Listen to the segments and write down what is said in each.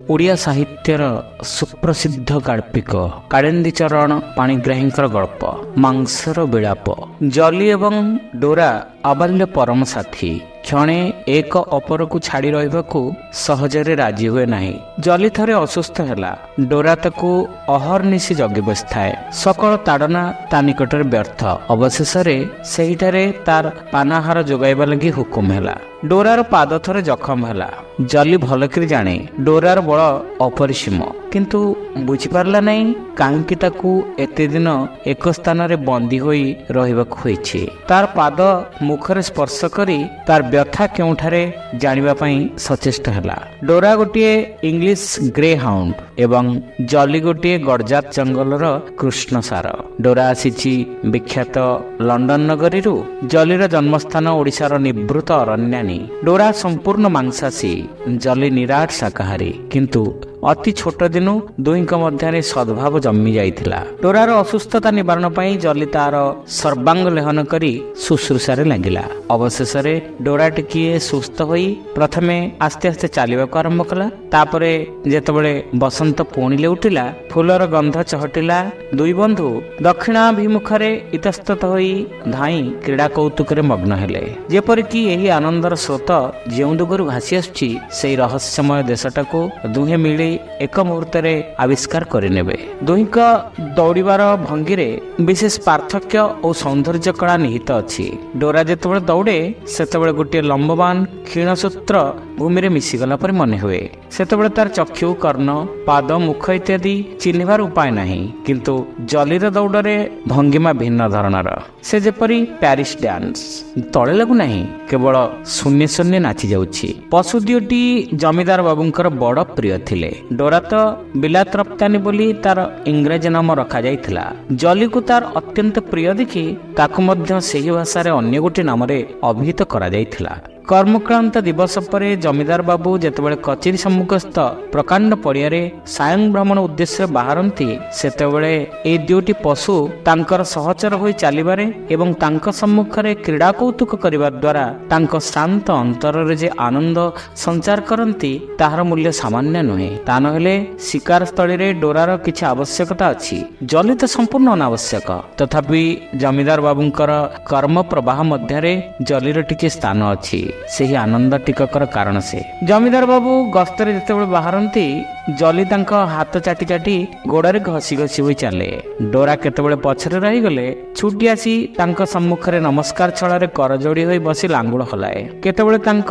ଓଡ଼ିଆ ସାହିତ୍ୟର ସୁପ୍ରସିଦ୍ଧ ଗାଳ୍ପିକ କାଳିନ୍ଦୀ ଚରଣ ପାଣିଗ୍ରାହୀଙ୍କର ଗଳ୍ପ ମାଂସର ବିଳାପ। ଜଲି ଏବଂ ଡୋରା ଅବାଲ୍ୟ ପରମ ସାଥୀ। କ୍ଷଣେ ଏକ ଅପରକୁ ଛାଡ଼ି ରହିବାକୁ ସହଜରେ ରାଜି ହୁଏ ନାହିଁ। ଜଲି ଥରେ ଅସୁସ୍ଥ ହେଲା। ଡୋରା ତାକୁ ଅହର୍ନିଶି ଜଗି ବସିଥାଏ। ସକଳ ତାଡ଼ନା ତା ନିକଟରେ ବ୍ୟର୍ଥ। ଅବଶେଷରେ ସେହିଠାରେ ତାର ପାନାହାର ଯୋଗାଇବା ଲାଗି ହୁକୁମ ହେଲା। ଡୋରାର ପାଦ ଥରେ ଜଖମ ହେଲା। ଜଲି ଭଲକରି ଜାଣେ ଡୋରାର ବଳ ଅପରିସୀମ, କିନ୍ତୁ ବୁଝିପାରିଲା ନାହିଁ କାହିଁକି ତାକୁ ଏତେ ଦିନ ଏକ ସ୍ଥାନରେ ବନ୍ଦୀ ହୋଇ ରହିବାକୁ ହୋଇଛି। ତାର ପାଦ ମୁଖରେ ସ୍ପର୍ଶ କରି ତାର ବ୍ୟଥା କେଉଁଠାରେ ଜାଣିବା ପାଇଁ ସଚେଷ୍ଟ ହେଲା। ଡୋରା ଗୋଟିଏ ଇଂଲିଶ ଗ୍ରେ ହାଉଣ୍ଡ ଏବଂ ଜଲି ଗୋଟିଏ ଗଡ଼ଜାତ ଜଙ୍ଗଲର କୃଷ୍ଣସାର। ଡୋରା ଆସିଛି ବିଖ୍ୟାତ ଲଣ୍ଡନ ନଗରୀରୁ। ଜଲିର ଜନ୍ମସ୍ଥାନ ଓଡ଼ିଶାର ନିଭୃତ ଅରଣ୍ୟାନୀ। ଡୋରା ସମ୍ପୂର୍ଣ୍ଣ ମାଂସାଶୀ, ଜଲି ନିରାଟ ଶାକାହାରୀ। କିନ୍ତୁ ଅତି ଛୋଟ ଦିନୁ ଦୁହିଁଙ୍କ ମଧ୍ୟରେ ସଦ୍ଭାବ ଜମି ଯାଇଥିଲା। ଡୋରାର ଅସୁସ୍ଥତା ନିବାରଣ ପାଇଁ ଜଲି ତାର ସର୍ବାଙ୍ଗ ଲେହନ କରି ଶୁଶ୍ରୂଷାରେ ଲାଗିଲା। ଅବଶେଷରେ ଡୋରା ଟିକିଏ ସୁସ୍ଥ ହୋଇ ପ୍ରଥମେ ଆସ୍ତେ ଆସ୍ତେ ଚାଲିବାକୁ ଆରମ୍ଭ କଲା। ତାପରେ ଯେତେବେଳେ ବସନ୍ତ ପୁଣିଲେ ଉଠିଲା, ଫୁଲର ଗନ୍ଧ ଚହଟିଲା, ଦୁଇ ବନ୍ଧୁ ଦକ୍ଷିଣାଭିମୁଖରେ ଇତସ୍ତତ ହୋଇ ଧାଇଁ କ୍ରୀଡ଼ା କୌତୁକରେ ମଗ୍ନ ହେଲେ। ଯେପରିକି ଏହି ଆନନ୍ଦର ସ୍ରୋତ ଯେଉଁ ଦିଗରୁ ଭାସି ଆସୁଛି, ସେହି ରହସ୍ୟମୟ ଦେଶଟାକୁ ଦୁହେଁ ମିଳି ଏକ ମୁହୂର୍ତ୍ତରେ ଆବିଷ୍କାର କରିନେବେ। ଦୁହିଁଙ୍କ ଦୌଡ଼ିବାର ଭଙ୍ଗୀରେ ବିଶେଷ ପାର୍ଥକ୍ୟ ଓ ସୌନ୍ଦର୍ଯ୍ୟ କଳା ନିହିତ ଅଛି। ଡୋରା ଯେତେବେଳେ ଦୌଡ଼େ ସେତେବେଳେ ଗୋଟିଏ ଲମ୍ବମାନ କ୍ଷୀଣସୂତ୍ର ଭୂମିରେ ମିଶିଗଲା ପରି ମନେ ହୁଏ। ସେତେବେଳେ ତାର ଚକ୍ଷୁ, କର୍ଣ୍ଣ, ପାଦ, ମୁଖ ଇତ୍ୟାଦି ଚିହ୍ନିବାର ଉପାୟ ନାହିଁ। କିନ୍ତୁ ଜଲିର ଦୌଡ଼ରେ ଭଙ୍ଗିମା ଭିନ୍ନ ଧରଣର। ସେ ଯେପରି ପ୍ୟାରିସ ଡ୍ୟାନ୍ସ ତଳେ ଲାଗୁନାହିଁ, କେବଳ ଶୂନ୍ୟ ଶୂନ୍ୟ ନାଚି ଯାଉଛି। ପଶୁ ଦିଓଟି ଜମିଦାର ବାବୁଙ୍କର ବଡ଼ ପ୍ରିୟ ଥିଲେ। ଡୋରା ତ ବିଲାତ ରପ୍ତାନି ବୋଲି ତାର ଇଂରାଜୀ ନାମ ରଖାଯାଇଥିଲା। ଜଲିକୁ ତାର ଅତ୍ୟନ୍ତ ପ୍ରିୟ ଦେଖି ତାକୁ ମଧ୍ୟ ସେହି ଭାଷାରେ ଅନ୍ୟ ଗୋଟିଏ ନାମରେ ଅଭିହିତ କରାଯାଇଥିଲା। କର୍ମକ୍ଳାନ୍ତ ଦିବସ ପରେ ଜମିଦାର ବାବୁ ଯେତେବେଳେ କଚେରୀ ସମ୍ମୁଖସ୍ଥ ପ୍ରକାଣ୍ଡ ପଡ଼ିଆରେ ସାୟଂ ଭ୍ରମଣ ଉଦ୍ଦେଶ୍ୟରେ ବାହାରନ୍ତି, ସେତେବେଳେ ଏହି ଦୁଇଟି ପଶୁ ତାଙ୍କର ସହଚର ହୋଇ ଚାଲିବାରେ ଏବଂ ତାଙ୍କ ସମ୍ମୁଖରେ କ୍ରୀଡ଼ା କୌତୁକ କରିବା ଦ୍ୱାରା ତାଙ୍କ ଶ୍ରାନ୍ତ ଅନ୍ତରରେ ଯେ ଆନନ୍ଦ ସଞ୍ଚାର କରନ୍ତି, ତାହାର ମୂଲ୍ୟ ସାମାନ୍ୟ ନୁହେଁ। ତା ନହେଲେ ଶିକାର ସ୍ଥଳୀରେ ଡୋରାର କିଛି ଆବଶ୍ୟକତା ଅଛି। ଜଲି ତ ସମ୍ପୂର୍ଣ୍ଣ ଅନାବଶ୍ୟକ। ତଥାପି ଜମିଦାର ବାବୁଙ୍କର କର୍ମ ପ୍ରବାହ ମଧ୍ୟରେ ଜଲିର ଟିକିଏ ସ୍ଥାନ ଅଛି। ସେହି ଆନନ୍ଦ ଟିକକର କାରଣ ସେ। ଜମିଦାର ବାବୁ ଗସ୍ତରେ ଯେତେବେଳେ ବାହାରନ୍ତି, ଜଲି ତାଙ୍କ ହାତ ଚାଟି ଚାଟି ଗୋଡ଼ରେ ଘଷି ଘଷି ହୋଇ ଚାଲେ। ଡୋରା କେତେବେଳେ ପଛରେ ରହିଗଲେ ଛୁଟି ଆସି ତାଙ୍କ ସମ୍ମୁଖରେ ନମସ୍କାର ଛଳରେ କରଯୋଡ଼ି ହୋଇ ବସି ଲାଙ୍ଗୁଳ ହଲାଏ। କେତେବେଳେ ତାଙ୍କ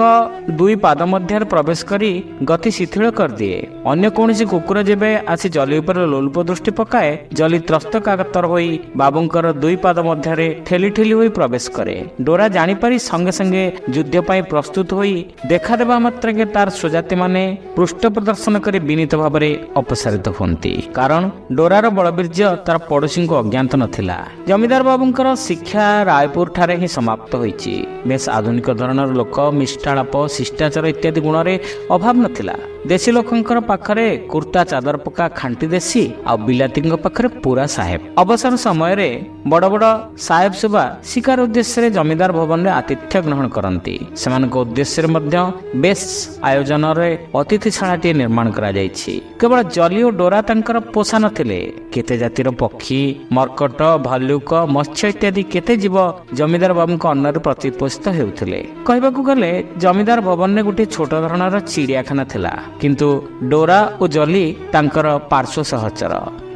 ଦୁଇ ପାଦ ମଧ୍ୟରେ ପ୍ରବେଶ କରି ଗତି ଶିଥିଳ କରିଦିଏ। ଅନ୍ୟ କୌଣସି କୁକୁର ଯେବେ ଆସି ଜଲି ଉପରେ ଲୋଲୁପ ଦୃଷ୍ଟି ପକାଏ, ଜଲି ତ୍ରସ୍ତ କାତର ହୋଇ ବାବୁଙ୍କର ଦୁଇ ପାଦ ମଧ୍ୟରେ ଠେଲି ଠେଲି ହୋଇ ପ୍ରବେଶ କରେ। ଡୋରା ଜାଣିପାରି ସଙ୍ଗେ ସଙ୍ଗେ ଯୁଦ୍ଧ ପାଇଁ ପ୍ରସ୍ତୁତ ହୋଇ ଦେଖାଦେବା ମାତ୍ରକେ ତାର ସ୍ୱଜାତିମାନେ ପୃଷ୍ଠ ପ୍ରଦର୍ଶନ କରି ବିନୀତ ଭାବରେ ଅପସାରିତ ହୁଅନ୍ତି। କାରଣ ଡୋରାର ବଳବୀର୍ଯ୍ୟ ତାର ପଡ଼ୋଶୀଙ୍କୁ ଅଜ୍ଞାତ ନଥିଲା। ଜମିଦାର ବାବୁଙ୍କର ଶିକ୍ଷା ରାୟପୁର ଠାରେ ହିଁ ସମାପ୍ତ ହୋଇଛି। ବେଶ ଆଧୁନିକ ଧରଣର ଲୋକ, ମିଷ୍ଟାଳାପ, ଶିଷ୍ଟାଚାର ଇତ୍ୟାଦି ଗୁଣରେ ଅଭାବ ନଥିଲା। ଦେଶୀ ଲୋକଙ୍କର ପାଖରେ କୁର୍ତ୍ତା ଚାଦର ପକା ଖାଣ୍ଟି ଦେଶୀ, ଆଉ ବିଲାତୀଙ୍କ ପାଖରେ ପୁରା ସାହେବ। ଅବସର ସମୟରେ ବଡ଼ ବଡ଼ ସାହେବ ସୁବା ଶିକାର ଉଦ୍ଦେଶ୍ୟରେ ଜମିଦାର ଭବନରେ ଆତିଥ୍ୟ ଗ୍ରହଣ କରନ୍ତି। ସେମାନଙ୍କ ଉଦ୍ଦେଶ୍ୟରେ ମଧ୍ୟ ବେଶ ଆୟୋଜନରେ ଅତିଥିଶାଳାଟିଏ ନିର୍ମାଣ କରାଯାଇଛି। କେବଳ ଜଲି ଓ ଡୋରା ତାଙ୍କର ପୋଷା ନଥିଲେ। କେତେ ଜାତିର ପକ୍ଷୀ, ମର୍କଟ, ଭାଲୁକ, ମତ୍ସ୍ୟ ଇତ୍ୟାଦି କେତେ ଜୀବ ଜମିଦାର ବାବୁଙ୍କ ଅନ୍ନରେ ପ୍ରତିପୋଷିତ ହେଉଥିଲେ। କହିବାକୁ ଗଲେ ଜମିଦାର ଭବନରେ ଗୋଟିଏ ଛୋଟ ଧରଣର ଚିଡ଼ିଆଖାନା ଥିଲା। କିନ୍ତୁ ଡୋରା ଓ ଜଲି ତାଙ୍କର ପାର୍ଶ୍ୱ ସହଚର।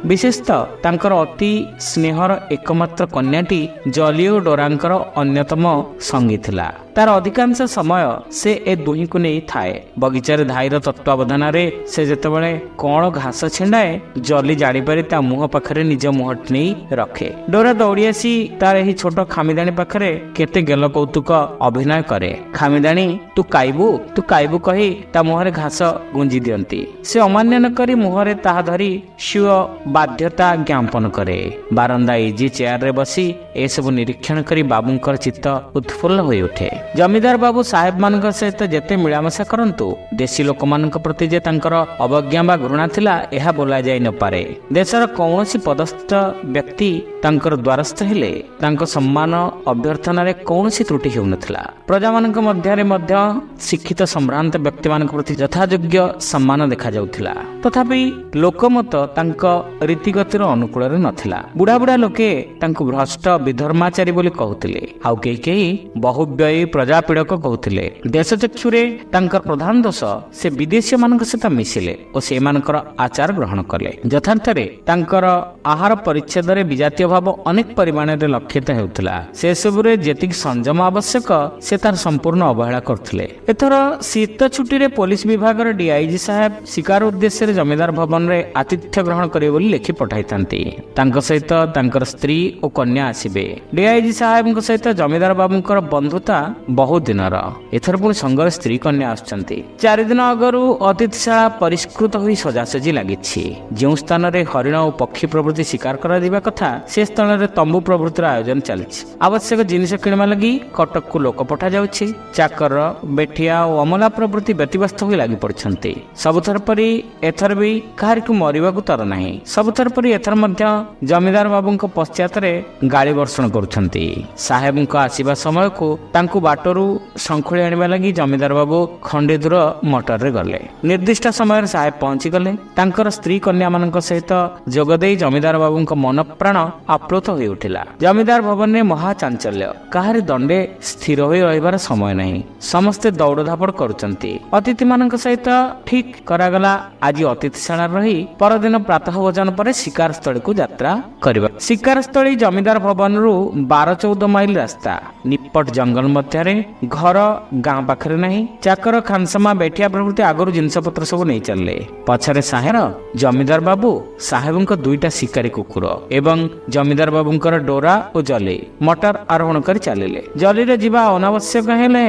ବିଶେଷତଃ ତାଙ୍କର ଅତି ସ୍ନେହର ଏକମାତ୍ର କନ୍ୟାଟି ଜଲି ଓ ଡୋରାଙ୍କର ଅନ୍ୟତମ ସଙ୍ଗୀ ଥିଲା। ତାର ଅଧିକାଂଶ ସମୟ ସେ ଏ ଦୁହିଁକୁ ନେଇ ଥାଏ। ବଗିଚାରେ ଧାଇର ତତ୍ତ୍ୱାବଧାନରେ ସେ ଯେତେବେଳେ କଅଁଳ ଘାସ ଛିଣ୍ଡାଏ, ଜଲି ଜାଣିପାରି ତା ମୁହଁ ପାଖରେ ନିଜ ମୁହଁଟି ନେଇ ରଖେ। ଡୋରା ଦୌଡ଼ି ଆସି ତାର ଏହି ଛୋଟ ଖାମିଦାଣୀ ପାଖରେ କେତେ ଗେଲ କୌତୁକ ଅଭିନୟ କରେ। ଖାମିଦାଣୀ ତୁ କାଇବୁ କହି ତା ମୁହଁରେ ଘାସ ଗୁଞ୍ଜି ଦିଅନ୍ତି। ସେ ଅମାନ୍ୟ ନ କରି ମୁହଁରେ ତାହା ଧରି ସ୍ୱୀୟ ବାଧ୍ୟତା ଜ୍ଞାପନ କରେ। ବାରନ୍ଦା ଇଜି ଚେୟାରରେ ବସି ଏସବୁ ନିରୀକ୍ଷଣ କରି ବାବୁଙ୍କର ଚିତ୍ତ ଉତ୍ଫୁଲ୍ଲ ହୋଇ ଉଠେ। ଜମିଦାର ବାବୁ ସାହେବ ମାନଙ୍କ ସହିତ ଯେତେ ମିଳାମିଶା କରନ୍ତୁ ଦେଶୀ ଲୋକମାନଙ୍କ ପ୍ରତି ଯେ ତାଙ୍କର ଅବଜ୍ଞା ବା ଘୃଣା ଥିଲା ଏହା ବୋଲାଯାଇ ନପାରେ। ଦେଶର କୌଣସି ପଦସ୍ଥ ବ୍ୟକ୍ତି ତାଙ୍କର ଦ୍ୱାରସ୍ଥ ହେଲେ ତାଙ୍କ ସମ୍ମାନ ଅଭ୍ୟର୍ଥନାରେ କୌଣସି ତ୍ରୁଟି ହେଉନଥିଲା। ପ୍ରଜାମାନଙ୍କ ମଧ୍ୟରେ ମଧ୍ୟ ଶିକ୍ଷିତ ସମ୍ଭ୍ରାନ୍ତ ବ୍ୟକ୍ତିମାନଙ୍କ ପ୍ରତି ଯଥାଯୋଗ୍ୟ ସମ୍ମାନ ଦେଖାଯାଉଥିଲା। ତଥାପି ଲୋକମତ ତାଙ୍କ ରୀତିଗତିର ଅନୁକୂଳରେ ନଥିଲା। ବୁଢା ବୁଢା ଲୋକେ ତାଙ୍କୁ ଭ୍ରଷ୍ଟ ବିଧର୍ମାଚାରୀ ବୋଲି କହୁଥିଲେ, ଆଉ କେହି କେହି ବହୁବ୍ୟୟୀ ପ୍ରଜାପୀଡ଼କ କହୁଥିଲେ। ଦେଶଚକ୍ଷୁରେ ତାଙ୍କର ପ୍ରଧାନ ଦୋଷ ସେ ବିଦେଶୀ ମାନଙ୍କ ସହିତ ମିଶିଲେ ଓ ସେମାନଙ୍କର ଆଚାର ଗ୍ରହଣ କଲେ। ଯଥାର୍ଥରେ ତାଙ୍କର ଆହାର ପରିଚ୍ଛେଦରେ ବିଜାତୀୟ ଭାବ ଅନେକ ପରିମାଣରେ ଲକ୍ଷିତ ହେଉଥିଲା। ସେସବୁରେ ଯେତିକି ସଂଯମ ଆବଶ୍ୟକ ସେ ତାର ସମ୍ପୂର୍ଣ୍ଣ ଅବହେଳା କରୁଥିଲେ। ଏଥର ଶୀତ ଛୁଟିରେ ପୋଲିସ ବିଭାଗର ଡିଆଇଜି ସାହେବ ଶିକାର ଉଦ୍ଦେଶ୍ୟରେ ଜମିଦାର ଭବନରେ ଆତିଥ୍ୟ ଗ୍ରହଣ କରିବେ ବୋଲି ଲେଖି ପଠାଇଥାନ୍ତି। ତାଙ୍କ ସହିତ ତାଙ୍କର ସ୍ତ୍ରୀ ଓ କନ୍ୟା ଆସିବେ। ଡିଆଇଜି ସାହେବଙ୍କ ସହିତ ଜମିଦାର ବାବୁଙ୍କର ବନ୍ଧୁତା ବହୁ ଦିନର। ଏଥର ପୁଣି ସଙ୍ଗରେ ସ୍ତ୍ରୀ କନ୍ୟା ଆସୁଛନ୍ତି। 4 ଦିନ ଆଗରୁ ଅତିଥିଶାଳା ପରିଷ୍କୃତ ହୋଇ ସଜାସଜି ଲାଗିଛି। ଯେଉଁ ସ୍ଥାନରେ ହରିଣ ଓ ପକ୍ଷୀ ପ୍ରଭୃତି ଶିକାର କରାଯିବା କଥା ସେ ସ୍ଥାନରେ ତମ୍ବୁ ପ୍ରଭୃତିର ଆୟୋଜନ ଚାଲିଛି। ଆବଶ୍ୟକ ଜିନିଷ କିଣିବା ଲାଗି କଟକକୁ ଲୋକ ପଠାଯାଉଛି। ଚାକର, ବେଠିଆ ଓ ଅମଲା ପ୍ରଭୃତି ବ୍ୟତିବ୍ୟସ୍ତ ହୋଇ ଲାଗି ପଡିଛନ୍ତି। ସବୁଥର ପରି ଏଥର ବି କାହାରିକୁ ମରିବାକୁ ତର ନାହିଁ। ସବୁଥର ପରି ଏଥର ମଧ୍ୟ ଜମିଦାର ବାବୁଙ୍କ ପଶ୍ଚାତରେ ଗାଳି ବର୍ଷଣ କରୁଛନ୍ତି। ସାହେବଙ୍କ ଆସିବା ସମୟକୁ ତାଙ୍କୁ ବାଟରୁ ଶଙ୍ଖୁଳି ଆଣିବା ଲାଗି ଜମିଦାର ବାବୁ ଖଣ୍ଡେ ଦୂର ମଟରରେ ଗଲେ। ନିର୍ଦ୍ଦିଷ୍ଟ ସମୟରେ ସାହେବ ପହଞ୍ଚିଗଲେ। ତାଙ୍କର ସ୍ତ୍ରୀ କନ୍ୟା ମାନଙ୍କ ସହିତ ଯୋଗ ଦେଇ ଜମିଦାର ବାବୁଙ୍କ ମନ ପ୍ରାଣ ଆପ୍ଲୁତ ହୋଇ ଉଠିଲା। ଜମିଦାର ଭବନରେ ମହା ଚାଞ୍ଚଲ୍ୟ। କାହାରି ଦଣ୍ଡେ ସ୍ଥିର ହୋଇ ରହିବାର ସମୟ ନାହିଁ। ସମସ୍ତେ ଦୌଡ଼ ଧାପଡ଼ କରୁଛନ୍ତି। ଅତିଥି ମାନଙ୍କ ସହିତ ଠିକ କରାଗଲା ଆଜି ଅତିଥିଶାଳା ରହି ପରଦିନ ପ୍ରାତଃ ଭୋଜନ ପରେ ଶିକାର ସ୍ଥଳୀକୁ ଯାତ୍ରା କରିବା। ଶିକାର ସ୍ଥଳୀ ଜମିଦାର ଭବନରୁ 12-14 ମାଇଲ ରାସ୍ତା। ନିପଟ ଜଙ୍ଗଲ ମଧ୍ୟରେ, ଘର ଗାଁ ପାଖରେ ନାହିଁ। ଚାକର, ଖାନସମା, ବେଠିଆ ପ୍ରଭୃତି ଆଗରୁ ଜିନିଷପତ୍ର ସବୁ ନେଇ ଚାଲିଲେ। ପଛରେ ସାହେର, ଜମିଦାର ବାବୁ, ସାହେବଙ୍କ 2ଟା ଶିକାରୀ କୁକୁର ଏବଂ ଜମିଦାର ବାବୁଙ୍କର ଡୋରା ଓ ଜଲି ମଟର ଆରୋହଣ କରି ଚାଲିଲେ। ଜଲିରେ ଯିବା ଅନାବଶ୍ୟକ ହେଲେ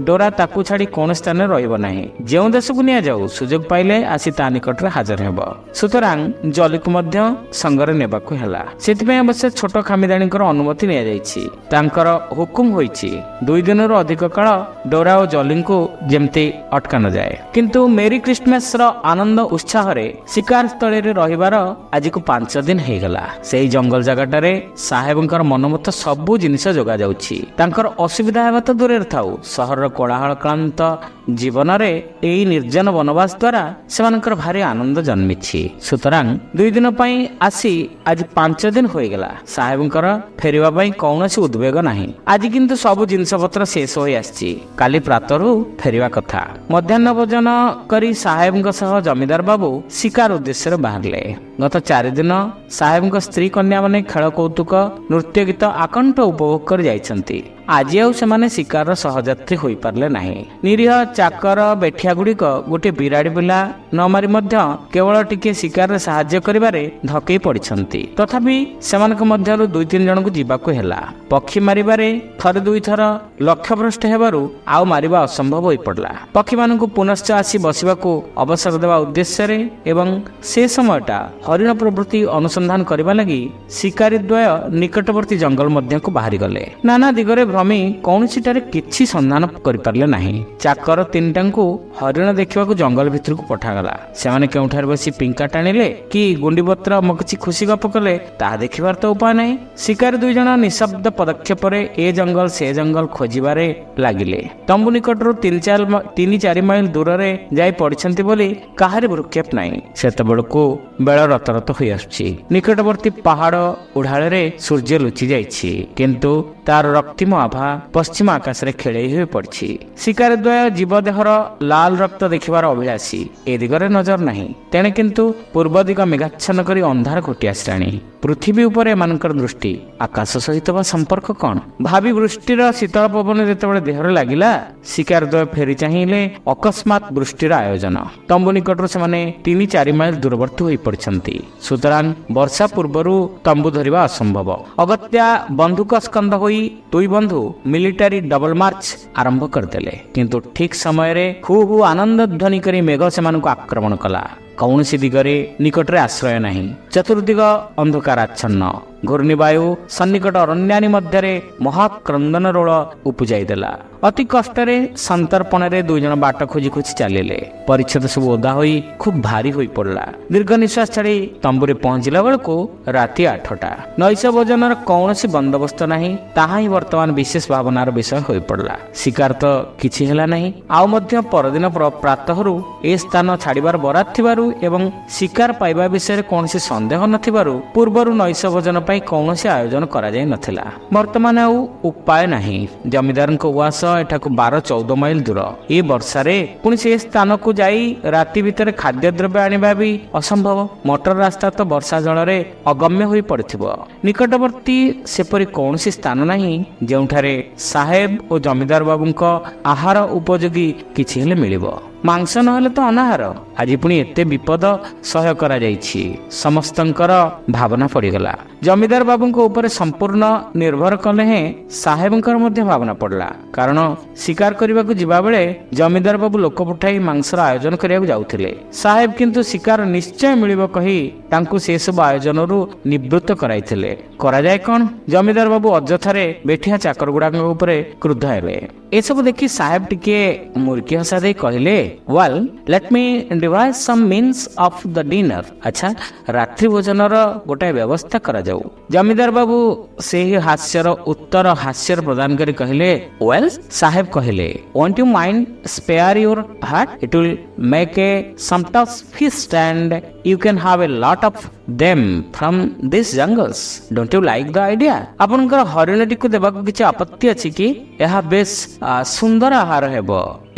ଡୋରା ତାକୁ ଛାଡି କୌଣସି ସ୍ଥାନରେ ରହିବ ନାହିଁ। ଯେଉଁ ଦେଶକୁ ନିଆଯାଉ ସୁଯୋଗ ପାଇଲେ ଆସି ତା ନିକଟରେ ହାଜର ହେବ। ସୁତରାଂ ଜଲିକୁ ମଧ୍ୟ ସଙ୍ଗରେ ନେବାକୁ ହେଲା। ସେଥିପାଇଁ ଅବଶ୍ୟ ଛୋଟ ଖାମିଦାଣୀଙ୍କର ଅନୁମତି ନିଆଯାଇଛି। ତାଙ୍କର ହୁକୁମ ହୋଇଛି 2 ଦିନରୁ ଅଧିକ କାଳ ଡୋରା ଓ ଜଲିଙ୍କୁ ଯେମିତି ଅଟକା ନଯାଏ। କିନ୍ତୁ ମେରି ଖ୍ରୀଷ୍ଟମାସର ଆନନ୍ଦ ଉତ୍ସାହରେ ଶିକାର ସ୍ଥଳୀରେ ରହିବାର ଆଜିକୁ 5 ଦିନ ହେଇଗଲା। ସେଇ ଜଙ୍ଗଲ ଜାଗାଟାରେ ସାହେବଙ୍କର ମନମତ ସବୁ ଜିନିଷ ଯୋଗାଯାଉଛି। ତାଙ୍କର ଅସୁବିଧା ହେବା ତ ଦୂରରେ ଥାଉ, ସହରର କୋଳାହଳ କ୍ଳାନ୍ତ ଜୀବନରେ ଏଇ ନିର୍ଜନ ବନବାସ ଦ୍ୱାରା ସେମାନଙ୍କର ଭାରି ଆନନ୍ଦ ଜନ୍ମିଛି। ସୁତରାଂ 2 ଦିନ ପାଇଁ ଆସି ଆଜି 5 ଦିନ ହୋଇଗଲା। ସାହେବଙ୍କର ଫେରିବା ପାଇଁ କୌଣସି ଉଦ୍ବେଗ ନାହିଁ। ଆଜି କିନ୍ତୁ ସବୁ ଜିନିଷପତ୍ର ଶେଷ ହୋଇ ଆସିଛି। କାଲି ପ୍ରାତରୁ ଫେରିବା କଥା। ମଧ୍ୟାହ୍ନ ଭୋଜନ କରି ସାହେବଙ୍କ ସହ ଜମିଦାର ବାବୁ ଶିକାର ଉଦ୍ଦେଶ୍ୟରେ ବାହାରିଲେ। ଗତ 4 ଦିନ ସାହେବଙ୍କ ସ୍ତ୍ରୀ କନ୍ୟାମାନେ ଖେଳ କୌତୁକ, ନୃତ୍ୟ ଗୀତ ଆକଣ୍ଠ ଉପଭୋଗ କରି ଯାଇଛନ୍ତି। ଆଜି ଆଉ ସେମାନେ ଶିକାରର ସହଯାତ୍ରୀ ହୋଇପାରିଲେ ନାହିଁ। ନିରୀହ ଚାକର, ବେଠିଆ ଗୁଡ଼ିକ ଗୋଟିଏ ବିରାଡ଼ି ପିଲା ନ ମାରି ମଧ୍ୟ କେବଳ ଟିକେ ଶିକାରରେ ସାହାଯ୍ୟ କରିବାରେ ଧକେଇ ପଡ଼ିଛନ୍ତି। ତଥାପି ସେମାନଙ୍କ ମଧ୍ୟରୁ 2-3 ଜଣଙ୍କୁ ଯିବାକୁ ହେଲା। ପକ୍ଷୀ ମାରିବାରେ ଥରେ 2 ଥର ଲକ୍ଷ୍ୟଭ୍ରଷ୍ଟ ହେବାରୁ ଆଉ ମାରିବା ଅସମ୍ଭବ ହୋଇପଡ଼ିଲା। ପକ୍ଷୀମାନଙ୍କୁ ପୁନଶ୍ଚ ଆସି ବସିବାକୁ ଅବସର ଦେବା ଉଦ୍ଦେଶ୍ୟରେ ଏବଂ ସେ ସମୟଟା ହରିଣ ପ୍ରଭୃତି ଅନୁସନ୍ଧାନ କରିବା ଲାଗି ଶିକାରୀ ଦ୍ୱୟ ନିକଟବର୍ତ୍ତୀ ଜଙ୍ଗଲ ମଧ୍ୟକୁ ବାହାରିଗଲେ। ନାନା ଦିଗରେ ଭ୍ରମି କୌଣସିଠାରେ କିଛି ସନ୍ଧାନ କରିପାରିଲେ ନାହିଁ। ଚାକର 3ଟାଙ୍କୁ ହରିଣ ଦେଖିବାକୁ ଜଙ୍ଗଲ ଭିତରକୁ ପଠାଗଲା। ସେମାନେ କେଉଁଠାରେ ବସି ପିଙ୍କା ଟାଣିଲେ କି ଗୁଣ୍ଡିପତ୍ର ମକଚି ଖୁସି ଗପ କଲେ ତାହା ଦେଖିବାର ତ ଉପାୟ ନାହିଁ। ଶିକାରୀ 2 ଜଣ ନିଶବ୍ଦ ପଦକ୍ଷେପରେ ଏ ଜଙ୍ଗଲ ସେ ଜଙ୍ଗଲ ଖୋଜିବାରେ ଲାଗିଲେ। ତମ୍ବୁ ନିକଟରୁ 3-4 ମାଇଲ ଦୂରରେ ଯାଇ ପଡ଼ିଛନ୍ତି ବୋଲି କାହାରି ଭ୍ରୁକ୍ଷେପ ନାହିଁ। ସେତେବେଳକୁ ବେଳ ରତରତ ହୋଇ ଆସୁଛି। ନିକଟବର୍ତ୍ତୀ ପାହାଡ଼ ଉଢାଳରେ ସୂର୍ଯ୍ୟ ଲୁଚି ଯାଇଛି, କିନ୍ତୁ ତାର ରକ୍ତିମ ଆଭା ପଶ୍ଚିମ ଆକାଶରେ ଖେଳେଇ ହୋଇ ପଡ଼ିଛି। ଶିକାରୀ ଦ୍ୱୟ ଜୀବଦେହର ଲାଲ ରକ୍ତ ଦେଖିବାର ଅଭିଳାଷୀ। ଏ ଦିଗରେ ନଜର ନାହିଁ। ତେଣେ କିନ୍ତୁ ପୂର୍ବ ଦିଗ ମେଘାଚ୍ଛନ୍ନ କରି ଅନ୍ଧାର ଘୋଟି ଆସିଲାଣି। ପୃଥିବୀ ଉପରେ ଏମାନଙ୍କର ଦୃଷ୍ଟି। ଆକାଶ ସହିତ ବା ସମ୍ପର୍କ କ'ଣ? ଭାବି ବୃଷ୍ଟିର ଶୀତଳ ପବନ ଯେତେବେଳେ ଦେହରେ ଲାଗିଲା, ଶିକାର ଦ୍ୱୟ ଫେରି ଚାହିଁଲେ। ଅକସ୍ମାତ୍ ବୃଷ୍ଟିର ଆୟୋଜନ। ତମ୍ବୁ ନିକଟରୁ ସେମାନେ 3-4 ମାଇଲ ଦୂରବର୍ତ୍ତୀ ହୋଇ ପଡ଼ିଛନ୍ତି। ସୁତରାଂ ବର୍ଷା ପୂର୍ବରୁ ତମ୍ବୁ ଧରିବା ଅସମ୍ଭବ। ଅଗତ୍ୟା ବନ୍ଧୁକ ସ୍କନ୍ଧ ହୋଇ 2 ବନ୍ଧୁ ମିଲିଟାରୀ ଡବଲ ମାର୍ଚ୍ଚ ଆରମ୍ଭ କରିଦେଲେ। କିନ୍ତୁ ଠିକ୍ ସମୟରେ ହୁ ହୁ ଆନନ୍ଦ ଧ୍ୱନି କରି ମେଘ ସେମାନଙ୍କୁ ଆକ୍ରମଣ କଲା। କୌଣସି ଦିଗରେ ନିକଟରେ ଆଶ୍ରୟ ନାହିଁ। ଚତୁର୍ଦିଗ ଅନ୍ଧକାରାଚ୍ଛନ୍ନ। ଘୂର୍ଣ୍ଣିବାୟୁ ସନ୍ନିକଟ ଅରଣ୍ୟାନୀ ମଧ୍ୟରେ ମହାକ୍ରନ୍ଦନ ରୋଳ ଉପୁଜାଇ ଦେଲା। ଅତି କଷ୍ଟରେ ସନ୍ତର୍ପଣରେ ଦୁଇଜଣ ବାଟ ଖୋଜି ଖୋଜି ଚାଲିଲେ। ପରିଚ୍ଛଦ ସବୁ ଓଦା ହୋଇ ଖୁବ୍ ଭାରି ହୋଇ ପଡ଼ିଲା। ଦୀର୍ଘ ନିଶ୍ୱାସ ଛାଡ଼ି ତମ୍ବୁରେ ପହଞ୍ଚିଲା ବେଳକୁ ରାତି 8ଟା। ନୈଶ ଭୋଜନର କୌଣସି ବନ୍ଦୋବସ୍ତ ନାହିଁ, ତାହା ହିଁ ବର୍ତ୍ତମାନ ବିଶେଷ ଭାବନାର ବିଷୟ ହୋଇପଡ଼ିଲା। ଶିକାର ତ କିଛି ହେଲା ନାହିଁ, ଆଉ ମଧ୍ୟ ପରଦିନ ପ୍ରାତଃରୁ ଏ ସ୍ଥାନ ଛାଡ଼ିବାର ବରାଦ ଥିବାରୁ ଏବଂ ଶିକାର ପାଇବା ବିଷୟରେ କୌଣସି ସନ୍ଦେହ ନଥିବାରୁ ପୂର୍ବରୁ ନୈଶ ଭୋଜନ ପାଇଁ କୌଣସି ଆୟୋଜନ କରାଯାଇ ନଥିଲା। ବର୍ତ୍ତମାନ ଆଉ ଉପାୟ ନାହିଁ। ଜମିଦାରଙ୍କ ଉଆସ ଏଠାକୁ 12-14 ମାଇଲ ଦୂର। ଏ ବର୍ଷାରେ ପୁଣି ସେ ସ୍ଥାନକୁ ଯାଇ ରାତି ଭିତରେ ଖାଦ୍ୟଦ୍ରବ୍ୟ ଆଣିବା ବି ଅସମ୍ଭବ। ମଟର ରାସ୍ତା ତ ବର୍ଷା ଜଳରେ ଅଗମ୍ୟ ହୋଇ ପଡ଼ିଥିବ। ନିକଟବର୍ତ୍ତୀ ସେପରି କୌଣସି ସ୍ଥାନ ନାହିଁ ଯେଉଁଠାରେ ସାହେବ ଓ ଜମିଦାର ବାବୁଙ୍କ ଆହାର ଉପଯୋଗୀ କିଛି ହେଲେ ମିଳିବ। ମାଂସ ନହେଲେ ତ ଅନାହାର। ଆଜି ପୁଣି ଏତେ ବିପଦ ସହ୍ୟ କରାଯାଇଛି। ସମସ୍ତଙ୍କର ଭାବନା ପଡ଼ିଗଲା। ଜମିଦାର ବାବୁଙ୍କ ଉପରେ ସମ୍ପୂର୍ଣ୍ଣ ନିର୍ଭର କଲେ ହେଁ ସାହେବଙ୍କର ମଧ୍ୟ ଭାବନା ପଡ଼ିଲା। କାରଣ ଶିକାର କରିବାକୁ ଯିବାବେଳେ ଜମିଦାର ବାବୁ ଲୋକ ପଠାଇ ମାଂସର ଆୟୋଜନ କରିବାକୁ ଯାଉଥିଲେ। ସାହେବ କିନ୍ତୁ ଶିକାର ନିଶ୍ଚୟ ମିଳିବ କହି ତାଙ୍କୁ ସେସବୁ ଆୟୋଜନରୁ ନିବୃତ୍ତ କରାଇଥିଲେ। କରାଯାଏ କ'ଣ? ଜମିଦାର ବାବୁ ଅଯଥାରେ ବେଠିଆ ଚାକର ଗୁଡ଼ାକ ଉପରେ କ୍ରୁଦ୍ଧ ହେଲେ। ଏସବୁ ଦେଖି ସାହେବ ଟିକିଏ ମୁର୍କି ହସା ଦେଇ କହିଲେ, ୱେଲ୍ ଲେଟ୍ ମି devices SUM means of the dinner. ଆଚ୍ଛା, ରାତ୍ରି ଭୋଜନର ଗୋଟାଏ ବ୍ୟବସ୍ଥା କରାଯାଉ। ଜମିଦାର ବାବୁ ସେହି ହାସ୍ୟର ଉତ୍ତର ହାସ୍ୟର ପ୍ରଦାନ କରି କହିଲେ, ୱେଲ୍ ସାହେବ କହିଲେ, won't you mind spare your hart? It will make a sumptuous feast and you can have a lot of them from this jungles. Don't you like the idea? ଆପଣଙ୍କର ହରିଣଟିକୁ ଦେବାକୁ କିଛି ଆପତ୍ତି ଅଛି କି? ଏହା ବେଶ ସୁନ୍ଦର ଆହାର ହେବ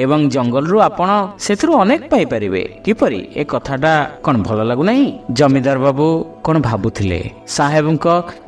ଏବଂ ଜଙ୍ଗଲରୁ ଆପଣ ସେଥିରୁ ଅନେକ ପାଇପାରିବେ। କିପରି? ଏ କଥାଟା କ'ଣ ଭଲ ଲାଗୁନାହିଁ? ଜମିଦାର ବାବୁ କ'ଣ ଭାବୁଥିଲେ? ସାହେବଙ୍କ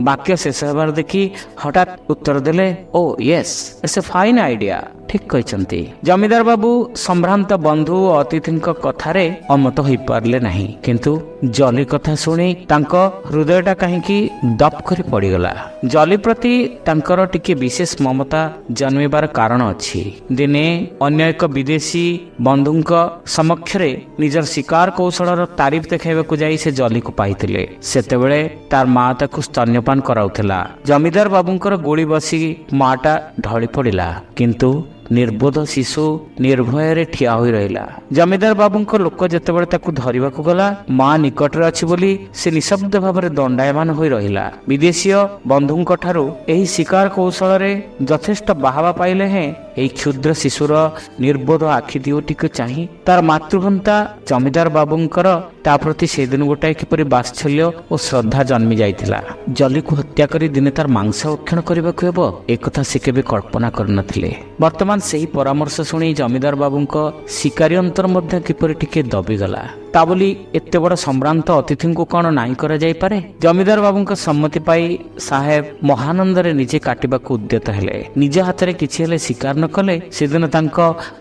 ବାକ୍ୟ ଶେଷ ହେବାର ଦେଖି ହଠାତ୍ ଉତ୍ତର ଦେଲେ, oh yes, it's a fine idea. ଠିକ୍ କହିଛନ୍ତି। ଜମିଦାର ବାବୁ ସମ୍ଭ୍ରାନ୍ତ ବନ୍ଧୁ ଓ ଅତିଥିଙ୍କ କଥାରେ ଅମତ ହୋଇପାରିଲେ ନାହିଁ। କିନ୍ତୁ ଜଲି କଥା ଶୁଣି ତାଙ୍କ ହୃଦୟଟା କାହିଁକି ଦପ୍ କରି ପଡ଼ିଗଲା। ଜଲି ପ୍ରତି ତାଙ୍କର ଟିକେ ବିଶେଷ ମମତା ଜନ୍ମିବାର କାରଣ ଅଛି। ଦିନେ ଅନ୍ୟ ଏକ ବିଦେଶୀ ବନ୍ଧୁଙ୍କ ସମକ୍ଷରେ ନିଜର ଶିକାର କୌଶଳର ତାରିଫ ଦେଖାଇବାକୁ ଯାଇ ସେ ଜଲିକୁ ପାଇଥିଲେ। ସେତେବେଳେ ତାର ମା ତାକୁ ସ୍ତନ୍ୟପାନ କରାଉଥିଲା। ଜମିଦାର ବାବୁଙ୍କର ଗୋଳି ବସି ମାଟା ଢଳି ପଡ଼ିଲା, କିନ୍ତୁ ନିର୍ବୋଧ ଶିଶୁ ନିର୍ଭୟରେ ଠିଆ ହୋଇ ରହିଲା। ଜମିଦାର ବାବୁଙ୍କ ଲୋକ ଯେତେବେଳେ ତାକୁ ଧରିବାକୁ ଗଲା, ମା ନିକଟରେ ଅଛି ବୋଲି ସେ ନିଶବ୍ଦ ଭାବରେ ଦଣ୍ଡାୟମାନ ହୋଇ ରହିଲା। ବିଦେଶୀୟ ବନ୍ଧୁଙ୍କ ଠାରୁ ଏହି ଶିକାର କୌଶଳରେ ଯଥେଷ୍ଟ ବାହାବା ପାଇଲେ ହେଁ ଏହି କ୍ଷୁଦ୍ର ଶିଶୁର ନିର୍ବୋଧ ଆଖି ଦିଓଟିକୁ ଚାହିଁ ତାର ମାତୃଭନ୍ତା ଜମିଦାର ବାବୁଙ୍କର ତା ପ୍ରତି ସେଦିନ ଗୋଟାଏ କିପରି ବାତ୍ସଲ୍ୟ ଓ ଶ୍ରଦ୍ଧା ଜନ୍ମି ଯାଇଥିଲା। ଜଲିକୁ ହତ୍ୟା କରି ଦିନେ ତାର ମାଂସ ଭକ୍ଷଣ କରିବାକୁ ହେବ, ଏକଥା ସେ କେବେ କଳ୍ପନା କରିନଥିଲେ। ବର୍ତ୍ତମାନ ସେହି ପରାମର୍ଶ ଶୁଣି ଜମିଦାର ବାବୁଙ୍କ ଶିକାରୀ ଅନ୍ତର ମଧ୍ୟ କିପରି ଟିକେ ଦବିଗଲା। ତା ବୋଲି ଏତେ ବଡ଼ ସମ୍ଭ୍ରାନ୍ତ ଅତିଥିଙ୍କୁ କ'ଣ ନାହିଁ କରାଯାଇପାରେ? ଜମିଦାର ବାବୁଙ୍କ ସମ୍ମତି ପାଇ ସାହେବ ମହାନନ୍ଦରେ ନିଜେ କାଟିବାକୁ ଉଦ୍ୟତ ହେଲେ। ନିଜ ହାତରେ କିଛି ହେଲେ ଶିକାର ନ କଲେ ସେଦିନ ତାଙ୍କ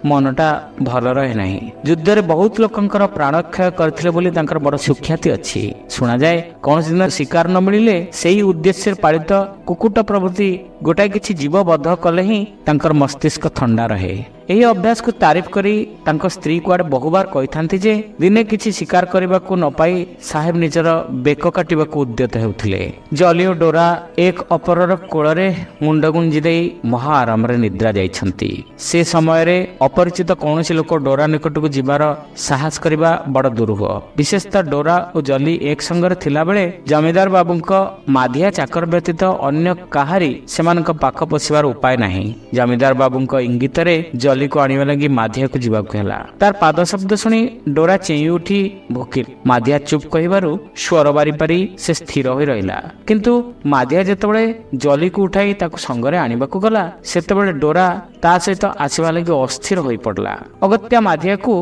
ମନଟା ଭଲ ରହେ ନାହିଁ। ଯୁଦ୍ଧରେ ବହୁତ ଲୋକଙ୍କର ପ୍ରାଣକ୍ଷୟ କରିଥିଲେ ବୋଲି ତାଙ୍କର ବଡ଼ ସୁଖ୍ୟାତି ଅଛି। ଶୁଣାଯାଏ କୌଣସି ଦିନ ଶିକାର ନ ମିଳିଲେ ସେହି ଉଦ୍ଦେଶ୍ୟରେ ପାଳିତ କୁକୁଟ ପ୍ରଭୃତି ଗୋଟାଏ କିଛି ଜୀବ ବଧ କଲେ ହିଁ ତାଙ୍କର ମସ୍ତିଷ୍କ ଥଣ୍ଡା ରହେ। ଏହି ଅଭ୍ୟାସକୁ ତାରିଫ କରି ତାଙ୍କ ସ୍ତ୍ରୀ କୁଆଡ଼େ ବହୁବାର କହିଥାନ୍ତି ଯେ ଦିନେ କିଛି ଶିକାର କରିବାକୁ ନ ପାଇ ସାହେବ ନିଜର ବେକ କାଟିବାକୁ ଉଦ୍ୟତ ହେଉଥିଲେ। ଜଲି ଓ ଡୋରା ଏକ ଅପରର କୋଳରେ ମୁଣ୍ଡ ଗୁଞ୍ଜି ଦେଇ ମହା ଆରାମରେ ନିଦ୍ରା ଯାଇଛନ୍ତି। ସେ ସମୟରେ ଅପରିଚିତ କୌଣସି ଲୋକ ଡୋରା ନିକଟକୁ ଯିବାର ସାହସ କରିବା ବଡ଼ ଦୁରୂହ। ବିଶେଷତଃ ଡୋରା ଓ ଜଲି ଏକ ସଙ୍ଗରେ ଥିଲାବେଳେ ଜମିଦାର ବାବୁଙ୍କ ମାଧିଆ ଚାକର ବ୍ୟତୀତ ଅନ୍ୟ କାହାରି ସେମାନଙ୍କ ପାଖ ପଶିବାର ଉପାୟ ନାହିଁ। ଜମିଦାର ବାବୁଙ୍କ ଇଙ୍ଗିତରେ ଜଲିକୁ ଆଣିବା ଲାଗି ମାଧିଆକୁ ଯିବାକୁ ହେଲା। ତାର ପାଦ ଶବ୍ଦ ଶୁଣି ଡୋରା ଚେଇଁ ଉଠି ଭୋକିଲ। ମାଧିଆ ଚୁପ୍ କହିବାରୁ ସ୍ୱର ବାରି ପାରି ସେ ସ୍ଥିର ହୋଇ ରହିଲା। କିନ୍ତୁ ମାଧିଆ ଯେତେବେଳେ ଜଲିକୁ ଉଠାଇ ତାକୁ ସଙ୍ଗରେ ଆଣିବାକୁ ଗଲା, ସେତେବେଳେ ଡୋରା ତା ସହିତ ଆସିବା ଲାଗି ଅସ୍ଥିର ହୋଇ ପଡ଼ିଲା। ଅଗତ୍ୟା ମାଧିଆକୁ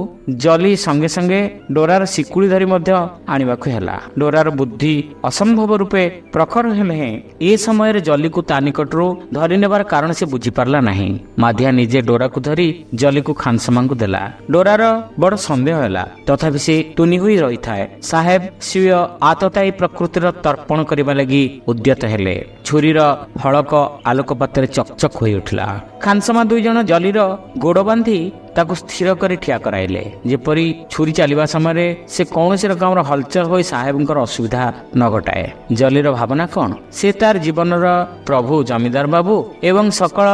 ଜଲି ସଙ୍ଗେ ସଙ୍ଗେ ଡୋରାର ଶିକୁଳି ଧରି ମଧ୍ୟ ଆଣିବାକୁ ହେଲା। ଡୋରାର ବୁଦ୍ଧି ଅସମ୍ଭବ ରୂପେ ପ୍ରଖର ହେଲେ ହେଁ ଏ ସମୟରେ ଜଲିକୁ ତା ନିକଟରୁ ଧରି ନେବାର କାରଣ ସେ ବୁଝିପାରିଲା ନାହିଁ। ମାଧିଆ ନିଜେ ଡୋରାକୁ ଧରି ଜଲିକୁ ଖାନସମାଙ୍କୁ ଦେଲା। ଡୋରାର ବଡ଼ ସନ୍ଦେହ ହେଲା, ତଥାପି ସେ ତୁନି ହୋଇ ରହିଥାଏ। ସାହେବ ସ୍ୱୀୟ ଆତତାୟୀ ପ୍ରକୃତିର ତର୍ପଣ କରିବା ଲାଗି ଉଦ୍ୟତ ହେଲେ। ଛୁରୀର ଫଳକ ଆଲୋକପାତରେ ଚକଚକ ହୋଇ ଉଠିଲା। ଖାନସମା ଦୁଇ ଜଣ ଜଲିର ଗୋଡ଼ ବାନ୍ଧି ତାକୁ ସ୍ଥିର କରି ଠିଆ କରାଇଲେ, ଯେପରି ଛୁରୀ ଚାଲିବା ସମୟରେ ସେ କୌଣସି ରକମର ହଲଚଲ ହୋଇ ସାହେବଙ୍କର ଅସୁବିଧା ନ ଘଟାଏ। ଜଲିର ଭାବନା କ'ଣ? ସେ ତାର ଜୀବନର ପ୍ରଭୁ ଜମିଦାର ବାବୁ ଏବଂ ସକଳ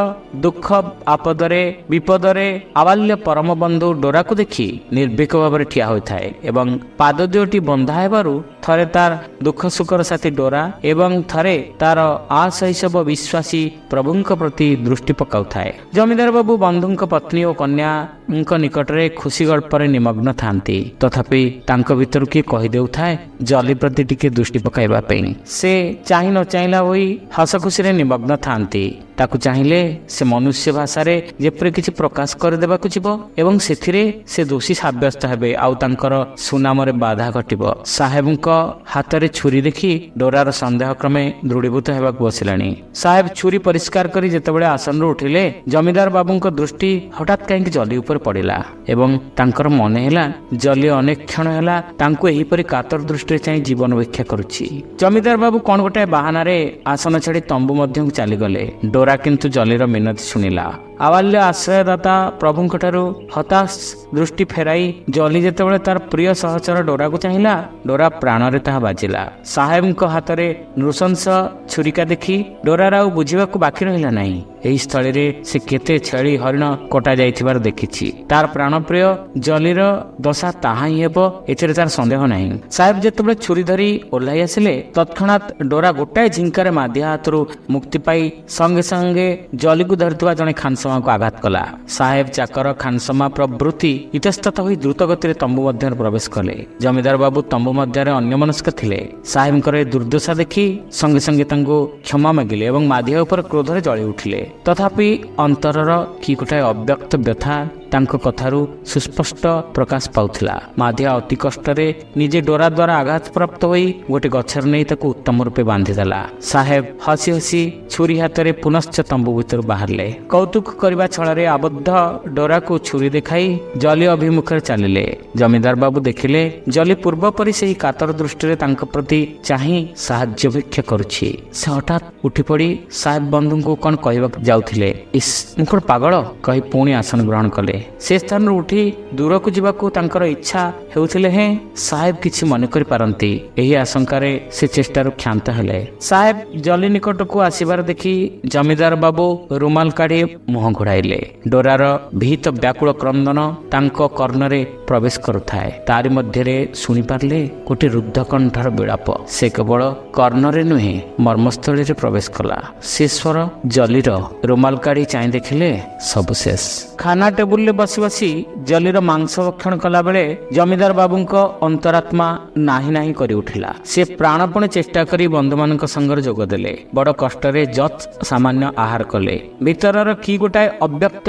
ଦୁଃଖ ଆପଦରେ ବିପଦରେ ଆବାଲ୍ୟ ପରମ ବନ୍ଧୁ ଡୋରାକୁ ଦେଖି ନିର୍ଭୀକ ଭାବରେ ଠିଆ ହୋଇଥାଏ ଏବଂ ପାଦ ଦୁଇଟି ବନ୍ଧା ହେବାରୁ ଥରେ ତାର ଦୁଃଖ ସୁଖର ସାଥୀ ଡୋରା ଏବଂ ଥରେ ତାର ଅଶୈଶବ ବିଶ୍ୱାସୀ ପ୍ରଭୁଙ୍କ ପ୍ରତି ଦୃଷ୍ଟି ପକାଉଥାଏ। ଜମିଦାର ବାବୁ ବନ୍ଧୁଙ୍କ ପତ୍ନୀ ଓ କନ୍ୟାଙ୍କ ନିକଟରେ ଖୁସି ଗଳ୍ପରେ ନିମଗ୍ନ ଥାନ୍ତି, ତଥାପି ତାଙ୍କ ଭିତରୁ କିଏ କହିଦେଉଥାଏ ଜଲି ପ୍ରତି ଟିକେ ଦୃଷ୍ଟି ପକାଇବା ପାଇଁ। ସେ ଚାହିଁ ନ ଚାହିଁଲା ହୋଇ ହସ ଖୁସିରେ ନିମଗ୍ନ ଥାନ୍ତି। ତାକୁ ଚାହିଁଲେ ସେ ମନୁଷ୍ୟ ଭାଷାରେ ଯେପରି କିଛି ପ୍ରକାଶ କରିଦେବାକୁ ଯିବ ଏବଂ ସେଥିରେ ସେ ଦୋଷୀ ସାବ୍ୟସ୍ତ ହେବେ ଆଉ ତାଙ୍କର ସୁନାମରେ ବାଧା ଘଟିବ। ସାହେବଙ୍କ ହାତରେ ଛୁରୀ ଦେଖି ଡୋରାର ସନ୍ଦେହ କ୍ରମେ ଦୃଢ଼ୀଭୂତ ହେବାକୁ ବସିଲାଣି। ସାହେବ ଛୁରୀ ପରିଷ୍କାର କରି ଯେତେବେଳେ ଆସନରୁ ଉଠିଲେ, ଜମିଦାର ବାବୁଙ୍କ ଦୃଷ୍ଟି ହଠାତ୍ କାହିଁକି ଜଲି ଉପରେ ପଡ଼ିଲା ଏବଂ ତାଙ୍କର ମନେ ହେଲା ଜଲି ଅନେକ କ୍ଷଣ ହେଲା ତାଙ୍କୁ ଏହିପରି କାତର ଦୃଷ୍ଟିରେ ଚାହିଁ ଜୀବନ ଭିକ୍ଷା କରୁଛି। ଜମିଦାର ବାବୁ କ'ଣ ଗୋଟାଏ ବାହାନାରେ ଆସନ ଛାଡ଼ି ତମ୍ବୁ ମଧ୍ୟକୁ ଚାଲିଗଲେ। ଡୋରା କିନ୍ତୁ ଜଲିର ମିନତି ଶୁଣିଲା। ଆବାଲ୍ୟ ଆଶ୍ରୟଦାତା ପ୍ରଭୁଙ୍କଠାରୁ ହତାଶ ଦୃଷ୍ଟି ଫେରାଇ ଜଲି ଯେତେବେଳେ ତାର ପ୍ରିୟ ସହଚର ଡୋରାକୁ ଚାହିଁଲା, ଡୋରା ପ୍ରାଣରେ ତାହା ବାଜିଲା। ସାହେବଙ୍କ ହାତରେ ନୃଶଂସ ଛୁରିକା ଦେଖି ଡୋରାର ଆଉ ବୁଝିବାକୁ ବାକି ରହିଲା ନାହିଁ। ଏହି ସ୍ଥଳୀରେ ସେ କେତେ ଛେଳି ହରିଣ କଟା ଯାଇଥିବାର ଦେଖିଛି। ତାର ପ୍ରାଣପ୍ରିୟ ଜଲିର ଦଶା ତାହା ହିଁ ହେବ, ଏଥିରେ ତାର ସନ୍ଦେହ ନାହିଁ। ସାହେବ ଯେତେବେଳେ ଛୁରୀ ଧରି ଓହ୍ଲାଇ ଆସିଲେ, ତତ୍କ୍ଷଣାତ୍ ଡୋରା ଗୋଟାଏ ଝିଙ୍କାରେ ମାଧିଆ ହାତରୁ ମୁକ୍ତି ପାଇ ସଙ୍ଗେ ସଙ୍ଗେ ଜଲିକୁ ଧରିଥିବା ଜଣେ ଖାନସମାକୁ ଆଘାତ କଲା। ସାହେବ ଚାକର ଖାନସମା ପ୍ରଭୃତି ଇତସ୍ତତ ହୋଇ ଦ୍ରୁତ ଗତିରେ ତମ୍ବୁ ମଧ୍ୟରେ ପ୍ରବେଶ କଲେ। ଜମିଦାର ବାବୁ ତମ୍ବୁ ମଧ୍ୟରେ ଅନ୍ୟମନସ୍କ ଥିଲେ। ସାହେବଙ୍କର ଏ ଦୁର୍ଦ୍ଦଶା ଦେଖି ସଙ୍ଗେ ସଙ୍ଗେ ତାଙ୍କୁ କ୍ଷମା ମାଗିଲେ ଏବଂ ମାଧିଆ ଉପରେ କ୍ରୋଧରେ ଜଳି ଉଠିଲେ। ତଥାପି ଅନ୍ତରର କି ଗୋଟାଏ ଅବ୍ୟକ୍ତ ବ୍ୟଥା ତାଙ୍କ କଥାରୁ ସୁସ୍ପଷ୍ଟ ପ୍ରକାଶ ପାଉଥିଲା। ମାଧିଆ ଅତି କଷ୍ଟରେ ନିଜେ ଡୋରା ଦ୍ୱାରା ଆଘାତପ୍ରାପ୍ତ ହୋଇ ଗୋଟିଏ ଗଛରେ ନେଇ ତାକୁ ଉତ୍ତମ ରୂପେ ବାନ୍ଧିଦେଲା। ସାହେବ ହସି ହସି ଛୁରୀ ହାତରେ ପୁନଶ୍ଚ ତମ୍ବୁ ଭିତରୁ ବାହାରିଲେ। କୌତୁକ କରିବା ଛଳରେ ଆବଦ୍ଧ ଡୋରାକୁ ଛୁରୀ ଦେଖାଇ ଜଲି ଅଭିମୁଖରେ ଚାଲିଲେ। ଜମିଦାର ବାବୁ ଦେଖିଲେ ଜଲି ପୂର୍ବ ପରି ସେହି କାତର ଦୃଷ୍ଟିରେ ତାଙ୍କ ପ୍ରତି ଚାହିଁ ସାହାଯ୍ୟ ଭିକ୍ଷା କରୁଛି। ସେ ହଠାତ୍ ଉଠିପଡ଼ି ସାହେବ ବନ୍ଧୁଙ୍କୁ କ'ଣ କହିବାକୁ ଯାଉଥିଲେ, ଇସ୍ ମୁଁ କ'ଣ ପାଗଳ କହି ପୁଣି ଆସନ ଗ୍ରହଣ କଲେ। ସେ ସ୍ଥାନରୁ ଉଠି ଦୂରକୁ ଯିବାକୁ ତାଙ୍କର ଇଚ୍ଛା ହେଉଥିଲେ ହେଁ ସାହେବ କିଛି ମନେ କରିପାରନ୍ତି। ଏହି ଆଶଙ୍କାରେ ସେ ଚେଷ୍ଟାରୁ କ୍ଷାନ୍ତ ହେଲେ। ସାହେବ ଜଲି ନିକଟକୁ ଆସିବାର ଦେଖି ଜମିଦାର ବାବୁ ରୁମାଲ କାଢ଼ି ମୁହଁ ଘୋଡ଼ାଇଲେ। ଡୋରାର ଭୀତ ବ୍ୟାକୁଳ କ୍ରନ୍ଦନ ତାଙ୍କ କର୍ଣ୍ଣରେ ପ୍ରବେଶ କରୁଥାଏ। ତାରି ମଧ୍ୟରେ ଶୁଣିପାରିଲେ ଗୋଟିଏ ରୁଦ୍ଧ କଣ୍ଠର ବିଳାପ। ସେ କେବଳ କର୍ଣ୍ଣରେ ନୁହେଁ ମର୍ମସ୍ଥଳୀରେ ପ୍ରବେଶ କଲା। ସେ ସ୍ୱର ଜଲିର। ରୁମାଲ କାଢ଼ି ଚାହିଁ ଦେଖିଲେ ସବୁ ଶେଷ। ଖାନା ଟେବୁଲରେ ବସି ବସି ଜଲିର ମାଂସ ଭକ୍ଷଣ କଲାବେଳେ ଜମିଦାର ବାବୁଙ୍କ ଅନ୍ତରାତ୍ମା ନାହିଁ ନାହିଁ କରି ଉଠିଲା। ସେ ପ୍ରାଣପଣେ ଚେଷ୍ଟା କରି ବନ୍ଧୁମାନଙ୍କ ସଙ୍ଗରେ ଯୋଗ ଦେଲେ। ବଡ଼ କଷ୍ଟରେ ଯତ୍ ସାମାନ୍ୟ ଆହାର କଲେ। ଭିତରର କି ଗୋଟାଏ ଅବ୍ୟକ୍ତ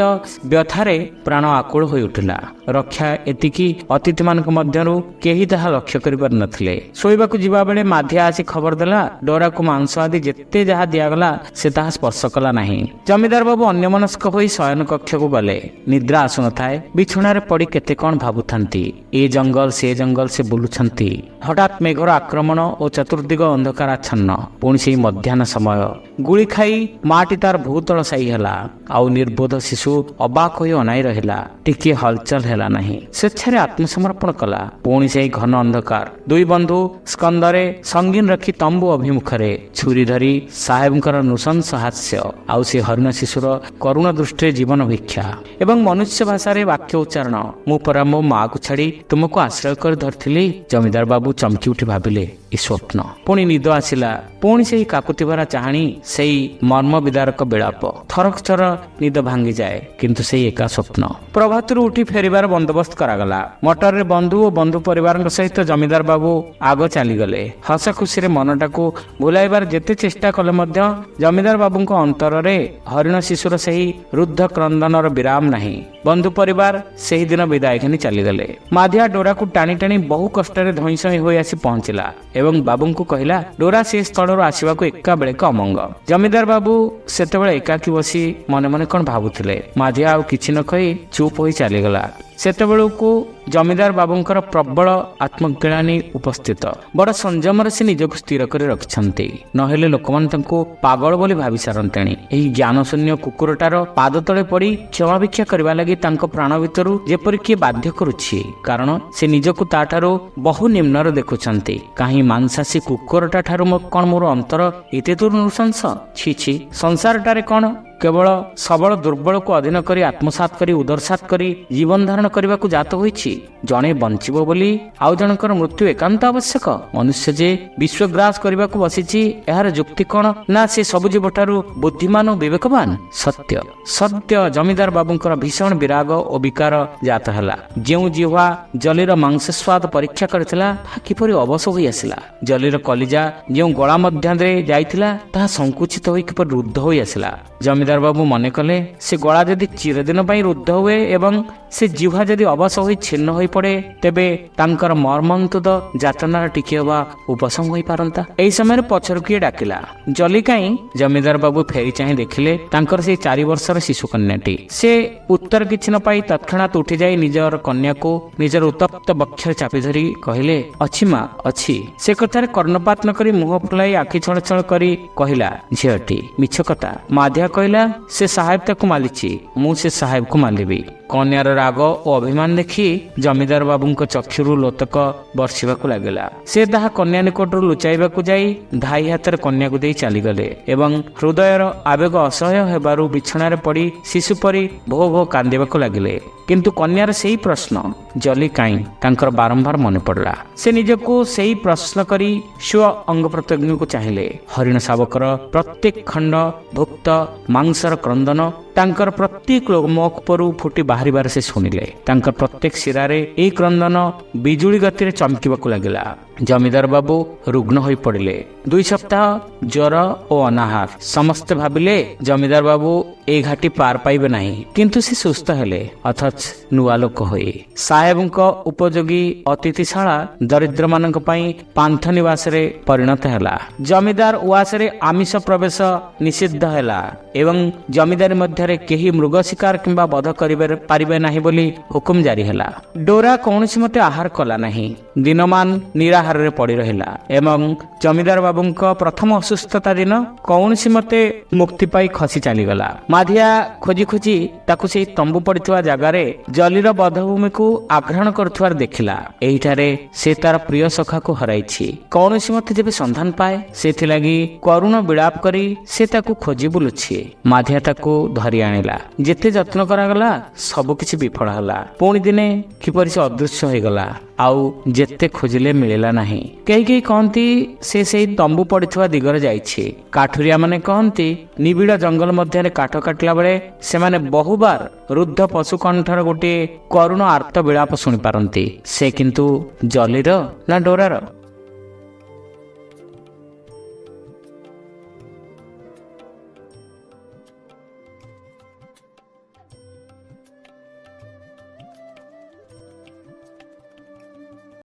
ବ୍ୟଥାରେ ପ୍ରାଣ ଆକୁଳ ହୋଇ ଉଠିଲା। ରକ୍ଷା ଏତିକି ଅତିଥିମାନଙ୍କ ମଧ୍ୟରୁ କେହି ତାହା ଲକ୍ଷ୍ୟ କରିପାରିନଥିଲେ। ଶୋଇବାକୁ ଯିବା ବେଳେ ମାଧିଆ ଆସି ଖବର ଦେଲା ଡୋରାକୁ ମାଂସ ଆଦି ଯେତେ ଯାହା ଦିଆଗଲା ସେ ତାହା ସ୍ପର୍ଶ କଲା ନାହିଁ। ଜମିଦାର ବାବୁ ଅନ୍ୟମନସ୍କ ହୋଇ ଶୟନ କକ୍ଷକୁ ଗଲେ। ନିଦ୍ରା ଆସୁନଥାଏ। ବିଛଣାରେ ପଡ଼ି କେତେ କ'ଣ ଭାବୁଥାନ୍ତି। ଏ ଜଙ୍ଗଲ ସେ ଜଙ୍ଗଲ ସେ ବୁଲୁଛନ୍ତି। ହଠାତ୍ ମେଘର ଆକ୍ରମଣ ଓ ଚତୁର୍ଦିଗ ଅନ୍ଧକାରାଚ୍ଛନ୍ନ। ପୁଣି ସେହି ମଧ୍ୟାହ୍ନ ସମୟ। ଗୁଳି ଖାଇ ମାଟି ତାର ଭୂତଳ ସାଇ ହେଲା। ଆଉ ନିର୍ବୋଧ ଶିଶୁ ଅବାକ ହୋଇ ଅନାଇ ରହିଲା। ଟିକିଏ ହଲଚଲ ହେଲା ନାହିଁ। ସ୍ୱେଚ୍ଛାରେ ଆତ୍ମସମର୍ପଣ କଲା। ପୁଣି ସେହି ଘନ ଅନ୍ଧକାର। ଦୁଇ ବନ୍ଧୁ ସ୍କନ୍ଧରେ ସଙ୍ଗୀନ ରଖି ତମ୍ବୁ ଅଭିମୁଖରେ ଛୁରୀ ଧରି ସାହେବଙ୍କର ନୃଶଂସ ହାସ୍ୟ ଆଉ ସେ ହରିଣ ଶିଶୁର କରୁଣ ଦୃଷ୍ଟିରେ ଜୀବନ ଭିକ୍ଷା ଏବଂ ମନୁଷ୍ୟ ଭାଷାରେ ବାକ୍ୟ ଉଚ୍ଚାରଣ, ମୁଁ ପରା ମୋ ମାଆକୁ ଛାଡ଼ି ତୁମକୁ ଆଶ୍ରୟ କରି ଧରିଥିଲି। ଜମିଦାର ବାବୁ ଚମକି ଉଠି ଭାବିଲେ ଏ ସ୍ୱପ୍ନ। ପୁଣି ନିଦ ଆସିଲା। ପୁଣି ସେହି କାକୁତି ଭରା ଚାହାଣୀ, ସେଇ ମର୍ମ ବିଦାରକ ବିଳାପ। ଥରକ ଥର ନିଦ ଭାଙ୍ଗିଯାଏ, କିନ୍ତୁ ସେଇ ଏକା ସ୍ୱପ୍ନ। ପ୍ରଭାତରୁ ଉଠି ଫେରିବାର ବନ୍ଦୋବସ୍ତ କରାଗଲା। ମଟରରେ ବନ୍ଧୁ ଓ ବନ୍ଧୁ ପରିବାରଙ୍କ ସହିତ ଜମିଦାର ବାବୁ ଆଗ ଚାଲିଗଲେ। ହସ ଖୁସିରେ ମନଟାକୁ ଭୁଲାଇବାର ଯେତେ ଚେଷ୍ଟା କଲେ ମଧ୍ୟ ଜମିଦାର ବାବୁଙ୍କ ଅନ୍ତରରେ ହରିଣ ଶିଶୁର ସେହି ରୁଦ୍ଧ କ୍ରନ୍ଦନର ବିରାମ ନାହିଁ। ବନ୍ଧୁ ପରିବାର ସେହିଦିନ ବିଦାୟ ଘେନି ଚାଲିଗଲେ। ମାଧିଆ ଡୋରାକୁ ଟାଣି ଟାଣି ବହୁ କଷ୍ଟରେ ଧଇଁ ସଇଁ ହୋଇ ଆସି ପହଞ୍ଚିଲା ଏବଂ ବାବୁଙ୍କୁ କହିଲା ଡୋରା ସେ ସ୍ଥଳରୁ ଆସିବାକୁ ଏକା ବେଳେକ ଅମଙ୍ଗ। ଜମିଦାର ବାବୁ ସେତେବେଳେ ଏକାକୀ ବସି ମନେ ମନେ କ'ଣ ଭାବୁଥିଲେ। ମାଧିଆ ଆଉ କିଛି ନ କହି ଚୁପ୍ ହୋଇ ଚାଲିଗଲା। ସେତେବେଳକୁ ଜମିଦାର ବାବୁଙ୍କର ପ୍ରବଳ ଆତ୍ମଗ୍ଳାନି ଉପସ୍ଥିତ। ବଡ଼ ସଂଯମରେ ସେ ନିଜକୁ ସ୍ଥିର କରି ରଖିଛନ୍ତି, ନହେଲେ ଲୋକମାନେ ତାଙ୍କୁ ପାଗଳ ବୋଲି ଭାବି ସାରନ୍ତେଣି। ଏହି ଜ୍ଞାନଶୂନ୍ୟ କୁକୁରଟାର ପାଦ ତଳେ ପଡ଼ି କ୍ଷମା ଭିକ୍ଷା କରିବା ଲାଗି ତାଙ୍କ ପ୍ରାଣ ଭିତରୁ ଯେପରି କିଏ ବାଧ୍ୟ କରୁଛି, କାରଣ ସେ ନିଜକୁ ତାଠାରୁ ବହୁ ନିମ୍ନରେ ଦେଖୁଛନ୍ତି। କାହିଁ ମାଂସାଶୀ କୁକୁରଟା ଠାରୁ କଣ ମୋର ଅନ୍ତର ଏତେ ଦୂର ନୃଶଂସ? ଛି ଛି, ସଂସାରଟାରେ କଣ କେବଳ ସବଳ ଦୁର୍ବଳକୁ ଅଧୀନ କରି ଆତ୍ମସାତ କରି ଉଦରସାତ କରି ଜୀବନ ଧାରଣ କରିବାକୁ ଜାତ ହୋଇଛି? ଜଣେ ବଞ୍ଚିବ ବୋଲି ଆଉ ଜଣଙ୍କର ମୃତ୍ୟୁ ଏକାନ୍ତ ଆବଶ୍ୟକ। ମନୁଷ୍ୟ ଯେ ବିଶ୍ୱଗ୍ରାସ କରିବାକୁ ବସିଛି, ଏହାର ଯୁକ୍ତି କଣ? ନା ସେ ସବୁ ଜୀବଠାରୁ ବୁଦ୍ଧିମାନ ଓ ବିବେକବାନ? ସତ୍ୟ ସତ୍ୟ ଜମିଦାର ବାବୁଙ୍କର ଭୀଷଣ ବିରାଗ ଓ ବିକାର ଜାତ ହେଲା। ଯେଉଁ ଜିହ୍ୱା ଜଲିର ମାଂସ ସ୍ୱାଦ ପରୀକ୍ଷା କରିଥିଲା, ତାହା କିପରି ଅବଶ ହୋଇ ଆସିଲା। ଜଲିର କଲିଜା ଯେଉଁ ଗଳା ମଧ୍ୟରେ ଯାଇଥିଲା, ତାହା ସଂକୁଚିତ ହୋଇ କିପରି ରୁଦ୍ଧ ହୋଇ ଆସିଲା। ଜମିଦାର ବାବୁ ମନେ କଲେ, ସେ ଗଳା ଯଦି ଚିରଦିନ ପାଇଁ ରୁଦ୍ଧ ହୁଏ ଏବଂ ସେ ଜିହ୍ୱା ଯଦି ଅବଶ ହୋଇ ଛିନ୍ନ ହୋଇ ପଡେ, ତେବେ ତାଙ୍କର ମର୍ମନ୍ତୁଦ ଯାତନାର ଟିକିଏ ବା ଉପଶମ ହୋଇପାରନ୍ତା। ଏହି ସମୟରେ ପଛରୁ କିଏ ଡାକିଲା, ଜଲି କାହିଁ? ଜମିଦାର ବାବୁ ଫେରି ଚାହିଁ ଦେଖିଲେ ତାଙ୍କର ସେଇ 4 ବର୍ଷର ଶିଶୁ କନ୍ୟାଟି। ସେ ଉତ୍ତର କିଛି ନ ପାଇ ତତ୍କ୍ଷଣାତ ଉଠିଯାଇ ନିଜର କନ୍ୟାକୁ ନିଜର ଉତ୍ତପ୍ତ ବକ୍ଷରେ ଚାପି ଧରି କହିଲେ, ଅଛି ମା, ଅଛି। ସେ କଥାରେ କର୍ଣ୍ଣପାତ ନ କରି ମୁହଁ ଫୁଲାଇ ଆଖି ଛଳ ଛଳ କରି କହିଲା, ଝିଅଟି। ମିଛ କଥା। ମାଧିଆ କହିଲା, ସେ ସାହେବ ତାକୁ ମାଲିଛି, ମୁଁ ସେ ସାହେବକୁ ମାଲିବି। କନ୍ୟାର ରାଗ ଓ ଅଭିମାନ ଦେଖି ଜମିଦାର ବାବୁଙ୍କ ଚକ୍ଷୁରୁ ଲୋତକ ବର୍ଷିବାକୁ ଲାଗିଲା। ସେ ତାହା କନ୍ୟା ନିକଟରୁ ଲୁଚାଇବାକୁ ଯାଇ ଧାଇ ହାତରେ କନ୍ୟାକୁ ଦେଇ ଚାଲିଗଲେ ଏବଂ ହୃଦୟର ଆବେଗ ଅସହ୍ୟ ହେବାରୁ ବିଛଣାରେ ପଡ଼ି ଶିଶୁ ପରି ଭୋ ଭୋ କାନ୍ଦିବାକୁ ଲାଗିଲେ। କିନ୍ତୁ କନ୍ୟାର ସେଇ ପ୍ରଶ୍ନ, ଜଲି କାହିଁ, ତାଙ୍କର ବାରମ୍ବାର ମନେ ପଡ଼ିଲା। ସେ ନିଜକୁ ସେଇ ପ୍ରଶ୍ନ କରି ସ୍ୱ ଅଙ୍ଗ ପ୍ରତ୍ୟଙ୍ଗକୁ ଚାହିଁଲେ। ହରିଣ ଶାବକର ପ୍ରତ୍ୟେକ ଖଣ୍ଡ ଭୁକ୍ତ ମାଂସର କ୍ରନ୍ଦନ ତାଙ୍କର ପ୍ରତ୍ୟେକ ଲୋମକୂପରୁ ଫୁଟି ବାହାରିବାରେ ସେ ଶୁଣିଲେ। ତାଙ୍କର ପ୍ରତ୍ୟେକ ଶିରାରେ ଏହି କ୍ରନ୍ଦନ ବିଜୁଳି ଗତିରେ ଚମକିବାକୁ ଲାଗିଲା। ଜମିଦାର ବାବୁ ରୁଗ୍ଣ ହୋଇ ପଡ଼ିଲେ। 2 ସପ୍ତାହ ଜ୍ୱର ଓ ଅନାହାର। ସମସ୍ତେ ଭାବିଲେ ଜମିଦାର ବାବୁ ଏ ଘାଟି ପାର ପାଇବେ ନାହିଁ, କିନ୍ତୁ ସେ ସୁସ୍ଥ ହେଲେ, ଅଥଚ ନୂଆ ଲୋକ ହୋଇ। ସାହେବଙ୍କ ଉପଯୋଗୀ ଅତିଥିଶାଳା ଦରିଦ୍ରମାନଙ୍କ ପାଇଁ ପାନ୍ଥ ନିବାସରେ ପରିଣତ ହେଲା। ଜମିଦାର ଉଆସରେ ଆମିଷ ପ୍ରବେଶ ନିଷିଦ୍ଧ ହେଲା ଏବଂ ଜମିଦାରୀ ମଧ୍ୟରେ କେହି ମୃଗ ଶିକାର କିମ୍ବା ବଧ କରିପାରିବେ ନାହିଁ ବୋଲି ହୁକୁମ ଜାରି ହେଲା। ଡୋରା କୌଣସି ମତେ ଆହାର କଲା ନାହିଁ। ଦିନମାନ ନିରାହାରରେ ପଡ଼ି ରହିଲା ଏବଂ ଜମିଦାର ବାବୁଙ୍କ ପ୍ରଥମ ଅସୁସ୍ଥତା ଦିନ କୌଣସି ମତେ ମୁକ୍ତି ପାଇ ଖସି ଚାଲିଗଲା। ମାଧିଆ ଖୋଜି ଖୋଜି ତାକୁ ସେଇ ତମ୍ବୁ ପଡ଼ିଥିବା ଜାଗାରେ ଜଲିର ବଧଭୂମିକୁ ଆଘ୍ରାଣ କରୁଥିବାର ଦେଖିଲା। ଏହିଠାରେ ସେ ତାର ପ୍ରିୟ ସଖାକୁ ହରାଇଛି। କୌଣସି ମତେ ଯେବେ ସନ୍ଧାନ ପାଏ, ସେଥିଲାଗି କରୁଣ ବିଳାପ କରି ସେ ତାକୁ ଖୋଜି ବୁଲୁଛି। ମାଧିଆ ତାକୁ ଧରି ଆଣିଲା। ଯେତେ ଯତ୍ନ କରାଗଲା, ସବୁକିଛି ବିଫଳ ହେଲା। ପୁଣି ଦିନେ କିପରି ସେ ଅଦୃଶ୍ୟ ହୋଇଗଲା, ଆଉ ଯେତେ ଖୋଜିଲେ ମିଳିଲା ନାହିଁ। କେହି କେହି କହନ୍ତି ସେ ସେଇ ତମ୍ବୁ ପଡ଼ିଥିବା ଦିଗରେ ଯାଇଛି। କାଠୁରିଆ ମାନେ କହନ୍ତି ନିବିଡ଼ ଜଙ୍ଗଲ ମଧ୍ୟରେ କାଠ କାଟିଲା ବେଳେ ସେମାନେ ବହୁବାର ରୁଦ୍ଧ ପଶୁ କଣ୍ଠର ଗୋଟିଏ କରୁଣ ଆର୍ତ୍ତ ବିଳାପ ଶୁଣିପାରନ୍ତି। ସେ କିନ୍ତୁ ଜଲିର ନା ଡୋରାର?